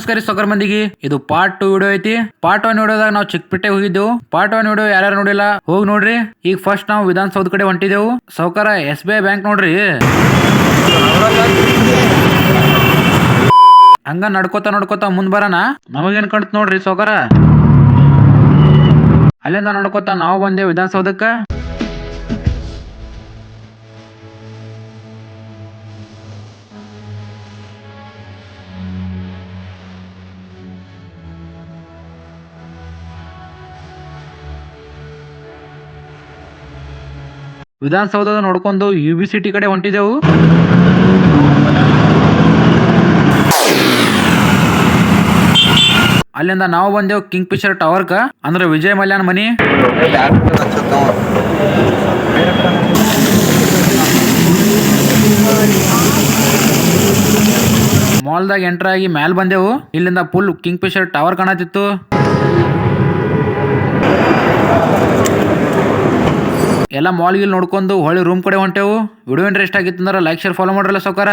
ನಮಸ್ಕಾರ ಸೊಕರ್ ಮಂದಿಗೆ. ಇದು ಪಾರ್ಟ್ 2 ವಿಡಿಯೋ ಐತಿ. ಪಾರ್ಟ್ 1 ವಿಡಿಯೋದಾಗ ನಾವು ಚಿಕ್ಕಪೇಟೆಗೆ ಹೋಗಿದ್ದೆವು. ಪಾರ್ಟ್ 1 ವಿಡಿಯೋ ಯಾರ್ಯಾರು ನೋಡಿಲ್ಲ ಹೋಗಿ ನೋಡ್ರಿ. ಈಗ ಫಸ್ಟ್ ನಾವು ವಿಧಾನಸೌಧ ಕಡೆ ಹೊಂಟಿದೆವು. ಸೌಕರ SBI ಬ್ಯಾಂಕ್ ನೋಡ್ರಿ. ಹಂಗ ನಡ್ಕೋತಾ ಮುಂದ್ ಬರೋಣ. ನಮಗೇನ್ ಕಾಣ್ತ ನೋಡ್ರಿ ಸೌಕರ. ಅಲ್ಲಿಂದ ನಡ್ಕೋತಾ ನಾವು ಬಂದೇವು ವಿಧಾನಸೌಧಕ್ಕ. ವಿಧಾನಸೌಧ ನೋಡ್ಕೊಂಡು UB ಸಿಟಿ ಕಡೆ ಹೊಂಟಿದೆವು. ಅಲ್ಲಿಂದ ನಾವು ಬಂದೆವು ಕಿಂಗ್ ಫಿಶರ್ ಟವರ್ಕ, ಅಂದ್ರೆ ವಿಜಯ್ ಮಲ್ಯನ್ ಮನಿ. ಮಾಲ್ದಾಗ ಎಂಟರ್ ಆಗಿ ಮ್ಯಾಲ್ ಬಂದೆವು. ಇಲ್ಲಿಂದ ಫುಲ್ ಕಿಂಗ್ ಫಿಶರ್ ಟವರ್ ಕಾಣತಿತ್ತು. ಎಲ್ಲ ಮಾಲ್ ಗಿಲ್ ನೋಡ್ಕೊಂಡು ಹೊಳ್ಳಿ ರೂಮ್ ಕಡೆ ಹೊಂಟೆವು. ವಿಡಿಯೋ ಇಂಟ್ರೆಸ್ಟ್ ಆಗಿತ್ತು ಅಂದ್ರೆ ಲೈಕ್ ಶೇರ್ ಫಾಲೋ ಮಾಡ್ರಲ್ಲ ಸೌಕರ.